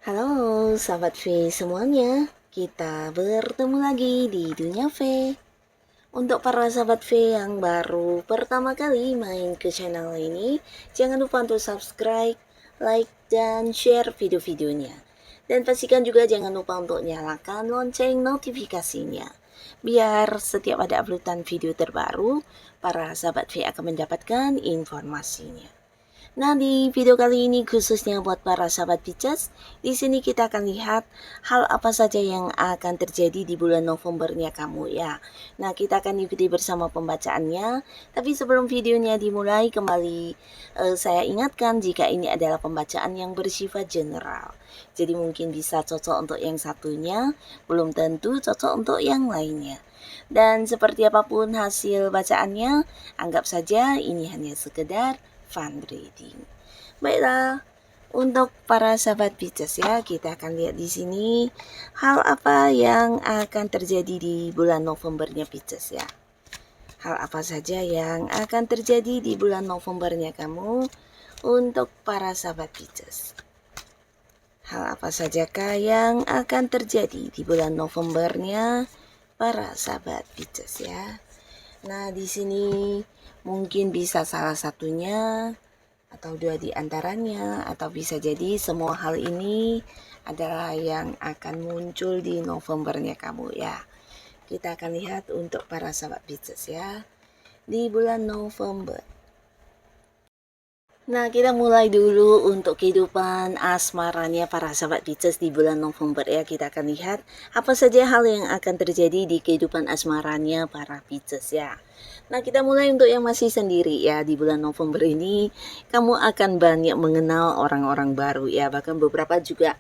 Halo sahabat V semuanya, kita bertemu lagi di Dunia V. Untuk para sahabat V yang baru pertama kali main ke channel ini, jangan lupa untuk subscribe, like, dan share video-videonya. Dan pastikan juga jangan lupa untuk nyalakan lonceng notifikasinya. Biar setiap ada uploadan video terbaru, para sahabat V akan mendapatkan informasinya. Nah, di video kali ini khususnya buat para sahabat Pisces, di sini kita akan lihat hal apa saja yang akan terjadi di bulan Novembernya kamu ya. Nah, kita akan ikuti bersama pembacaannya. Tapi sebelum videonya dimulai, kembali saya ingatkan jika ini adalah pembacaan yang bersifat general. Jadi mungkin bisa cocok untuk yang satunya, belum tentu cocok untuk yang lainnya. Dan seperti apapun hasil bacaannya, anggap saja ini hanya sekedar fun reading. Baiklah, untuk para sahabat Pisces ya, kita akan lihat di sini hal apa yang akan terjadi di bulan Novembernya Pisces ya. Hal apa saja yang akan terjadi di bulan Novembernya kamu untuk para sahabat Pisces. Hal apa sajakah yang akan terjadi di bulan Novembernya para sahabat Pisces ya. Nah, di sini mungkin bisa salah satunya atau dua di antaranya, atau bisa jadi semua hal ini adalah yang akan muncul di Novembernya kamu ya. Kita akan lihat untuk para sahabat Pisces ya di bulan November. Nah, kita mulai dulu untuk kehidupan asmaranya para sahabat Pisces di bulan November ya. Kita akan lihat apa saja hal yang akan terjadi di kehidupan asmaranya para Pisces ya. Nah, kita mulai untuk yang masih sendiri ya. Di bulan November ini kamu akan banyak mengenal orang-orang baru ya. Bahkan beberapa juga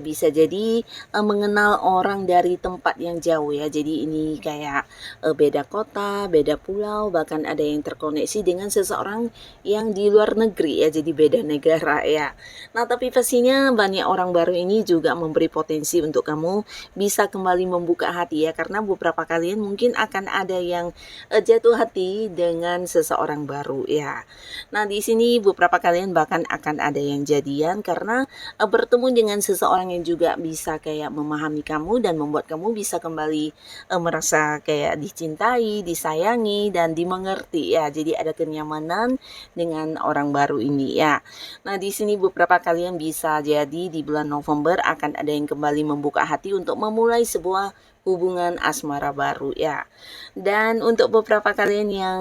bisa jadi mengenal orang dari tempat yang jauh ya. Jadi ini kayak beda kota, beda pulau, bahkan ada yang terkoneksi dengan seseorang yang di luar negeri ya, jadi beda negara ya. Nah, tapi pastinya banyak orang baru ini juga memberi potensi untuk kamu bisa kembali membuka hati ya, karena beberapa kalian mungkin akan ada yang jatuh hati dengan seseorang baru ya. Nah, di sini beberapa kalian bahkan akan ada yang jadian karena bertemu dengan seseorang yang juga bisa kayak memahami kamu dan membuat kamu bisa kembali merasa kayak dicintai, disayangi, dan dimengerti ya. Jadi ada kenyamanan dengan orang baru ini ya. Nah, di sini beberapa kalian bisa jadi di bulan November akan ada yang kembali membuka hati untuk memulai sebuah hubungan asmara baru ya. Dan untuk beberapa kalian yang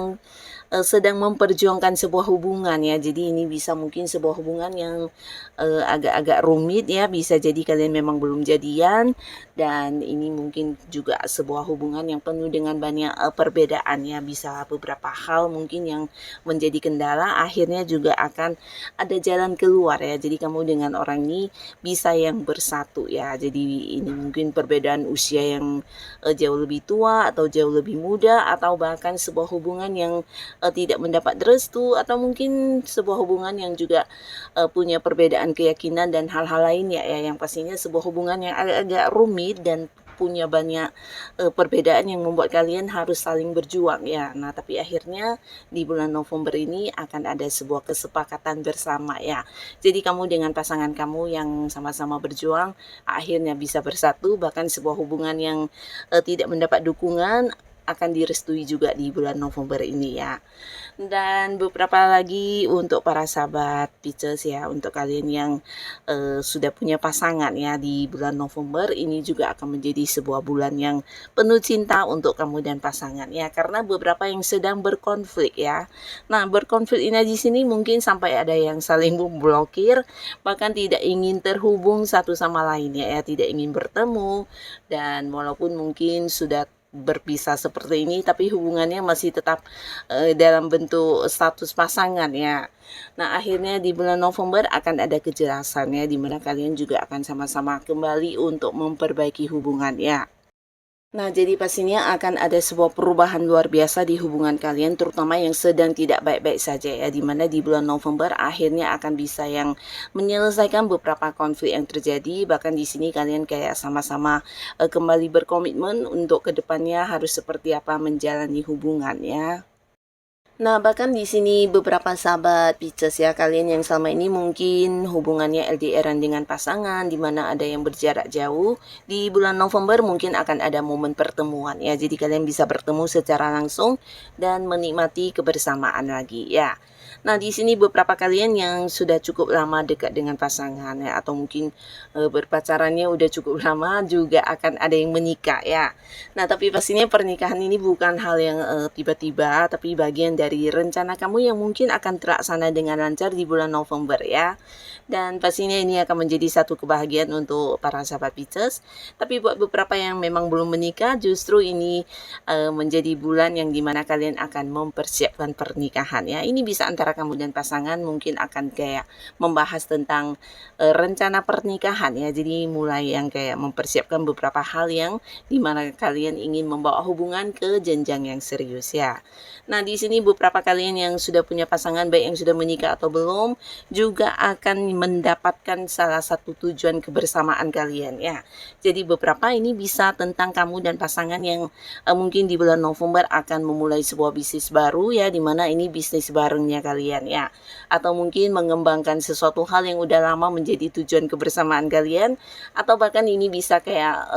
sedang memperjuangkan sebuah hubungan ya. Jadi ini bisa mungkin sebuah hubungan yang agak-agak rumit ya. Bisa jadi kalian memang belum jadian, dan ini mungkin juga sebuah hubungan yang penuh dengan banyak perbedaan ya. Bisa beberapa hal mungkin yang menjadi kendala, akhirnya juga akan ada jalan keluar ya. Jadi kamu dengan orang ini bisa yang bersatu ya. Jadi ini mungkin perbedaan usia yang jauh lebih tua atau jauh lebih muda, atau bahkan sebuah hubungan yang tidak mendapat restu, atau mungkin sebuah hubungan yang juga punya perbedaan keyakinan dan hal-hal lain ya, yang pastinya sebuah hubungan yang agak-agak rumit dan punya banyak perbedaan yang membuat kalian harus saling berjuang ya. Nah, tapi akhirnya di bulan November ini akan ada sebuah kesepakatan bersama ya. Jadi kamu dengan pasangan kamu yang sama-sama berjuang akhirnya bisa bersatu, bahkan sebuah hubungan yang tidak mendapat dukungan akan direstui juga di bulan November ini ya. Dan beberapa lagi untuk para sahabat Pisces ya, untuk kalian yang sudah punya pasangan ya, di bulan November ini juga akan menjadi sebuah bulan yang penuh cinta untuk kamu dan pasangan ya, karena beberapa yang sedang berkonflik ya. Nah, berkonflik ini di sini mungkin sampai ada yang saling memblokir, bahkan tidak ingin terhubung satu sama lain ya, tidak ingin bertemu, dan walaupun mungkin sudah berpisah seperti ini, tapi hubungannya masih tetap dalam bentuk status pasangan ya. Nah, akhirnya di bulan November akan ada kejelasannya di mana kalian juga akan sama-sama kembali untuk memperbaiki hubungan ya. Nah, jadi pastinya akan ada sebuah perubahan luar biasa di hubungan kalian, terutama yang sedang tidak baik-baik saja ya, dimana di bulan November akhirnya akan bisa yang menyelesaikan beberapa konflik yang terjadi, bahkan di sini kalian kayak sama-sama kembali berkomitmen untuk kedepannya harus seperti apa menjalani hubungan ya. Nah, bahkan di sini beberapa sahabat Pisces ya, kalian yang selama ini mungkin hubungannya LDR-an dengan pasangan, di mana ada yang berjarak jauh, di bulan November mungkin akan ada momen pertemuan ya. Jadi kalian bisa bertemu secara langsung dan menikmati kebersamaan lagi ya. Nah, di sini beberapa kalian yang sudah cukup lama dekat dengan pasangan ya, atau mungkin berpacarannya udah cukup lama juga akan ada yang menikah ya. Nah, tapi pastinya pernikahan ini bukan hal yang tiba-tiba, tapi bagian dari rencana kamu yang mungkin akan terlaksana dengan lancar di bulan November ya. Dan pastinya ini akan menjadi satu kebahagiaan untuk para sahabat Pisces. Tapi buat beberapa yang memang belum menikah, justru ini menjadi bulan yang dimana kalian akan mempersiapkan pernikahan ya. Ini bisa antara kamu dan pasangan mungkin akan kayak membahas tentang rencana pernikahan ya. Jadi mulai yang kayak mempersiapkan beberapa hal yang dimana kalian ingin membawa hubungan ke jenjang yang serius ya. Nah, di sini beberapa kalian yang sudah punya pasangan, baik yang sudah menikah atau belum, juga akan mendapatkan salah satu tujuan kebersamaan kalian ya. Jadi beberapa ini bisa tentang kamu dan pasangan yang mungkin di bulan November akan memulai sebuah bisnis baru ya, dimana ini bisnis barengnya kalian ya. Atau mungkin mengembangkan sesuatu hal yang udah lama menjadi tujuan kebersamaan kalian, atau bahkan ini bisa kayak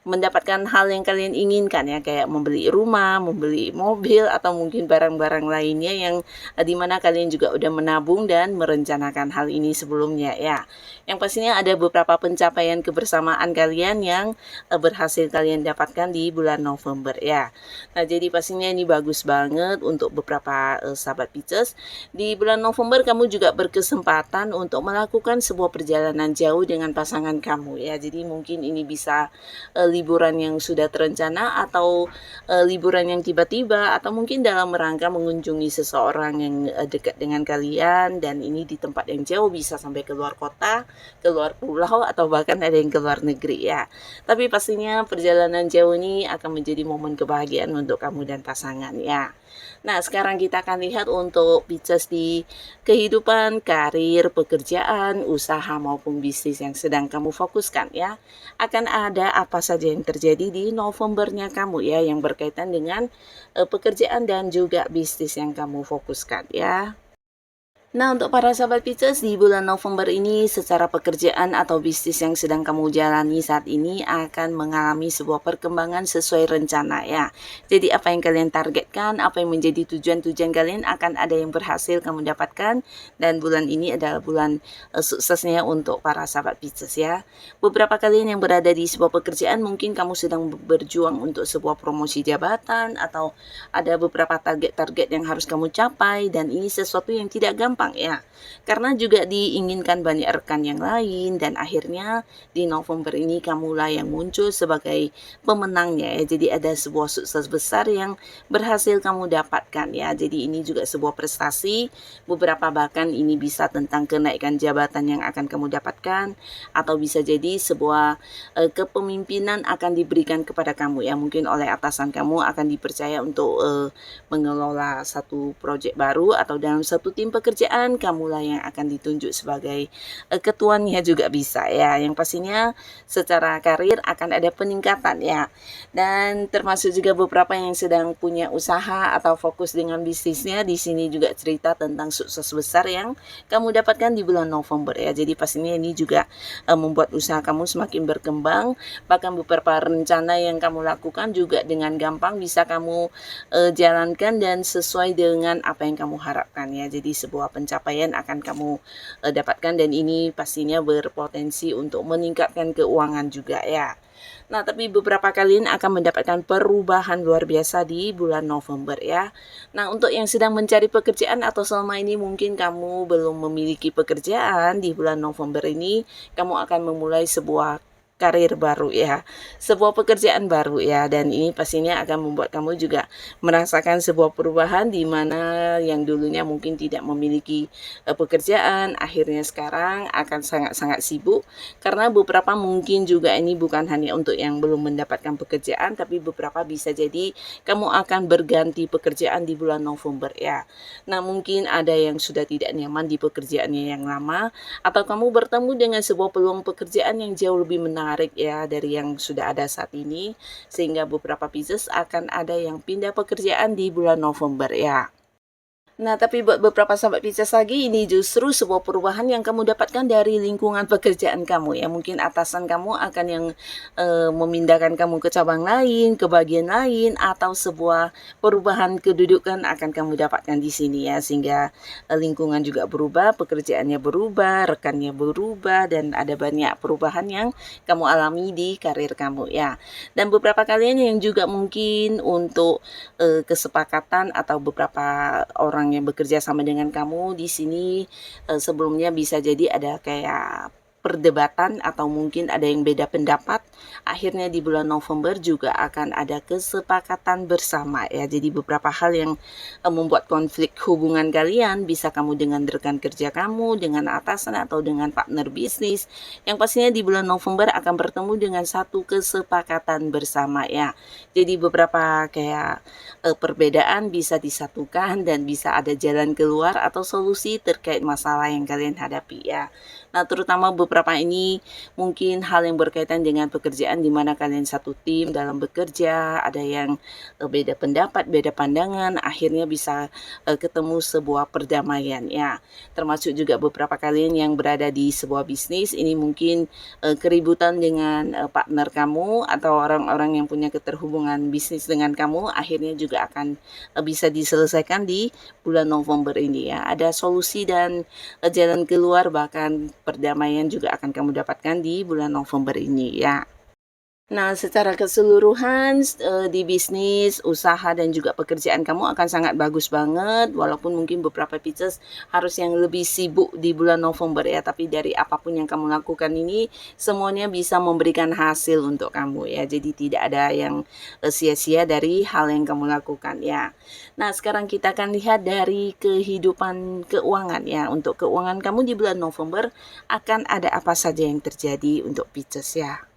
mendapatkan hal yang kalian inginkan ya, kayak membeli rumah, membeli mobil, atau mungkin barang-barang lainnya yang dimana kalian juga udah menabung dan merencanakan hal ini sebelumnya ya. Yang pastinya ada beberapa pencapaian kebersamaan kalian yang berhasil kalian dapatkan di bulan November ya. Nah, jadi pastinya ini bagus banget untuk beberapa sahabat Pisces. Di bulan November kamu juga berkesempatan untuk melakukan sebuah perjalanan jauh dengan pasangan kamu ya. Jadi mungkin ini bisa liburan yang sudah terencana, atau liburan yang tiba-tiba, atau mungkin dalam rangka mengunjungi seseorang yang dekat dengan kalian, dan ini di tempat yang jauh, bisa sampai ke luar kota, ke luar pulau, atau bahkan ada yang ke luar negeri ya. Tapi pastinya perjalanan jauh ini akan menjadi momen kebahagiaan untuk kamu dan pasangan ya. Nah, sekarang kita akan lihat untuk Pisces di kehidupan, karir, pekerjaan, usaha maupun bisnis yang sedang kamu fokuskan ya. Akan ada apa saja yang terjadi di Novembernya kamu ya, yang berkaitan dengan pekerjaan dan juga bisnis yang kamu fokuskan ya. Nah, untuk para sahabat Pisces di bulan November ini, secara pekerjaan atau bisnis yang sedang kamu jalani saat ini akan mengalami sebuah perkembangan sesuai rencana ya. Jadi apa yang kalian targetkan, apa yang menjadi tujuan-tujuan kalian akan ada yang berhasil kamu dapatkan, dan bulan ini adalah bulan suksesnya untuk para sahabat Pisces ya. Beberapa kalian yang berada di sebuah pekerjaan, mungkin kamu sedang berjuang untuk sebuah promosi jabatan, atau ada beberapa target-target yang harus kamu capai, dan ini sesuatu yang tidak gampang ya, karena juga diinginkan banyak rekan yang lain, dan akhirnya di November ini kamulah yang muncul sebagai pemenangnya ya. Jadi ada sebuah sukses besar yang berhasil kamu dapatkan ya. Jadi ini juga sebuah prestasi, beberapa bahkan ini bisa tentang kenaikan jabatan yang akan kamu dapatkan, atau bisa jadi sebuah kepemimpinan akan diberikan kepada kamu ya, mungkin oleh atasan kamu akan dipercaya untuk mengelola satu proyek baru, atau dalam satu tim pekerjaan kamulah yang akan ditunjuk sebagai ketuanya juga bisa ya. Yang pastinya secara karir akan ada peningkatan ya. Dan termasuk juga beberapa yang sedang punya usaha atau fokus dengan bisnisnya, di sini juga cerita tentang sukses besar yang kamu dapatkan di bulan November ya. Jadi pastinya ini juga membuat usaha kamu semakin berkembang, bahkan beberapa rencana yang kamu lakukan juga dengan gampang bisa kamu jalankan dan sesuai dengan apa yang kamu harapkan ya. Jadi sebuah pencapaian akan kamu dapatkan, dan ini pastinya berpotensi untuk meningkatkan keuangan juga ya. Nah, tapi beberapa kalian akan mendapatkan perubahan luar biasa di bulan November ya. Nah, untuk yang sedang mencari pekerjaan atau selama ini mungkin kamu belum memiliki pekerjaan, di bulan November ini kamu akan memulai sebuah karir baru ya, sebuah pekerjaan baru ya, dan ini pastinya akan membuat kamu juga merasakan sebuah perubahan di mana yang dulunya mungkin tidak memiliki pekerjaan, akhirnya sekarang akan sangat-sangat sibuk karena beberapa mungkin juga ini bukan hanya untuk yang belum mendapatkan pekerjaan, tapi beberapa bisa jadi kamu akan berganti pekerjaan di bulan November ya. Nah, mungkin ada yang sudah tidak nyaman di pekerjaannya yang lama, atau kamu bertemu dengan sebuah peluang pekerjaan yang jauh lebih menarik ya dari yang sudah ada saat ini, sehingga beberapa Pisces akan ada yang pindah pekerjaan di bulan November ya. Nah, tapi buat beberapa sahabat Pisces lagi, ini justru sebuah perubahan yang kamu dapatkan dari lingkungan pekerjaan kamu ya. Mungkin atasan kamu akan yang memindahkan kamu ke cabang lain, ke bagian lain, atau sebuah perubahan kedudukan akan kamu dapatkan di sini ya. Sehingga lingkungan juga berubah, pekerjaannya berubah, rekannya berubah, dan ada banyak perubahan yang kamu alami di karir kamu ya. Dan beberapa kalian yang juga mungkin untuk kesepakatan atau beberapa orang yang bekerja sama dengan kamu di sini sebelumnya bisa jadi ada kayak perdebatan atau mungkin ada yang beda pendapat. Akhirnya di bulan November juga akan ada kesepakatan bersama ya. Jadi beberapa hal yang membuat konflik hubungan kalian, bisa kamu dengan rekan kerja kamu, dengan atasan atau dengan partner bisnis, yang pastinya di bulan November akan bertemu dengan satu kesepakatan bersama ya. Jadi beberapa kayak perbedaan bisa disatukan dan bisa ada jalan keluar atau solusi terkait masalah yang kalian hadapi ya. Nah, terutama beberapa ini mungkin hal yang berkaitan dengan pekerjaan di mana kalian satu tim dalam bekerja, ada yang beda pendapat, beda pandangan, akhirnya bisa ketemu sebuah perdamaian ya. Termasuk juga beberapa kalian yang berada di sebuah bisnis, ini mungkin keributan dengan partner kamu atau orang-orang yang punya keterhubungan bisnis dengan kamu, akhirnya juga akan bisa diselesaikan di bulan November ini ya. Ada solusi dan jalan keluar, bahkan perdamaian juga akan kamu dapatkan di bulan November ini ya. Nah, secara keseluruhan di bisnis, usaha, dan juga pekerjaan kamu akan sangat bagus banget, walaupun mungkin beberapa Pisces harus yang lebih sibuk di bulan November ya, tapi dari apapun yang kamu lakukan ini, semuanya bisa memberikan hasil untuk kamu ya, jadi tidak ada yang sia-sia dari hal yang kamu lakukan ya. Nah, sekarang kita akan lihat dari kehidupan keuangan ya, untuk keuangan kamu di bulan November akan ada apa saja yang terjadi untuk Pisces ya.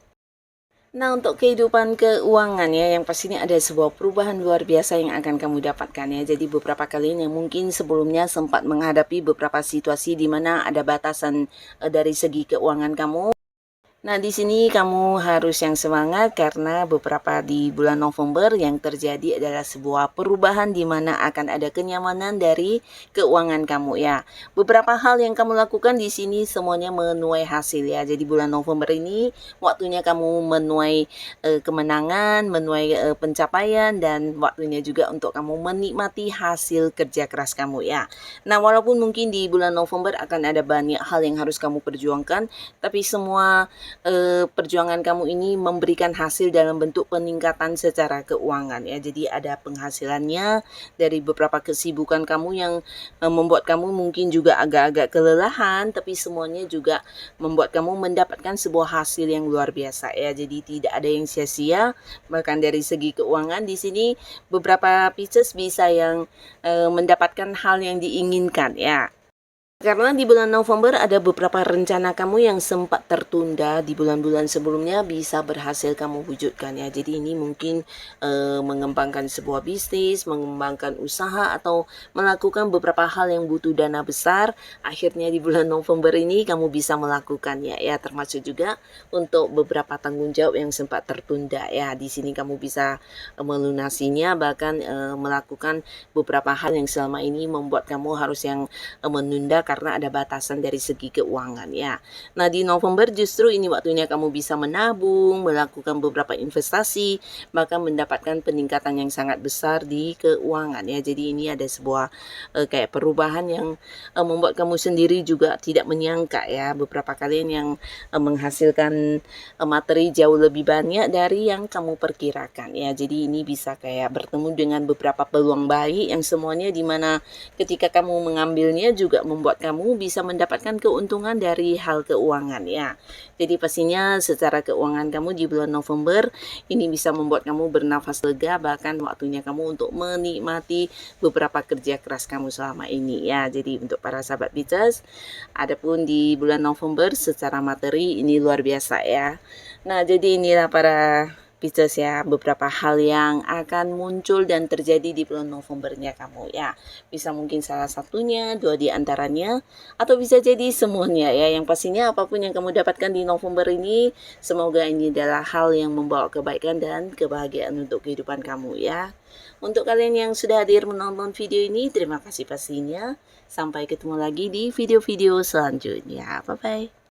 Nah, untuk kehidupan keuangan ya, yang pastinya ada sebuah perubahan luar biasa yang akan kamu dapatkan ya. Jadi beberapa kalian yang mungkin sebelumnya sempat menghadapi beberapa situasi di mana ada batasan dari segi keuangan kamu. Nah, di sini kamu harus yang semangat karena beberapa di bulan November yang terjadi adalah sebuah perubahan di mana akan ada kenyamanan dari keuangan kamu ya. Beberapa hal yang kamu lakukan di sini semuanya menuai hasil ya. Jadi bulan November ini waktunya kamu menuai kemenangan, menuai pencapaian, dan waktunya juga untuk kamu menikmati hasil kerja keras kamu ya. Nah, walaupun mungkin di bulan November akan ada banyak hal yang harus kamu perjuangkan, tapi semua perjuangan kamu ini memberikan hasil dalam bentuk peningkatan secara keuangan ya. Jadi ada penghasilannya dari beberapa kesibukan kamu yang membuat kamu mungkin juga agak-agak kelelahan, tapi semuanya juga membuat kamu mendapatkan sebuah hasil yang luar biasa ya. Jadi tidak ada yang sia-sia. Bahkan dari segi keuangan di sini beberapa Pisces bisa yang mendapatkan hal yang diinginkan ya. Karena di bulan November ada beberapa rencana kamu yang sempat tertunda di bulan-bulan sebelumnya bisa berhasil kamu wujudkan ya. Jadi ini mungkin mengembangkan sebuah bisnis, mengembangkan usaha, atau melakukan beberapa hal yang butuh dana besar. Akhirnya di bulan November ini kamu bisa melakukannya ya. Termasuk juga untuk beberapa tanggung jawab yang sempat tertunda ya. Di sini kamu bisa melunasinya, bahkan melakukan beberapa hal yang selama ini membuat kamu harus yang menunda karena ada batasan dari segi keuangan ya. Nah, di November justru ini waktunya kamu bisa menabung, melakukan beberapa investasi, bahkan mendapatkan peningkatan yang sangat besar di keuangan ya. Jadi ini ada sebuah kayak perubahan yang membuat kamu sendiri juga tidak menyangka ya. Beberapa kalian yang menghasilkan materi jauh lebih banyak dari yang kamu perkirakan ya. Jadi ini bisa kayak bertemu dengan beberapa peluang baik yang semuanya dimana ketika kamu mengambilnya juga membuat kamu bisa mendapatkan keuntungan dari hal keuangan ya. Jadi pastinya secara keuangan kamu di bulan November ini bisa membuat kamu bernafas lega, bahkan waktunya kamu untuk menikmati beberapa kerja keras kamu selama ini ya. Jadi untuk para sahabat Pisces, adapun di bulan November secara materi ini luar biasa ya. Nah, jadi inilah para Pisces ya, beberapa hal yang akan muncul dan terjadi di bulan Novembernya kamu ya. Bisa mungkin salah satunya, dua di antaranya, atau bisa jadi semuanya ya. Yang pastinya apapun yang kamu dapatkan di November ini, semoga ini adalah hal yang membawa kebaikan dan kebahagiaan untuk kehidupan kamu ya. Untuk kalian yang sudah hadir menonton video ini, terima kasih pastinya. Sampai ketemu lagi di video-video selanjutnya. Bye-bye.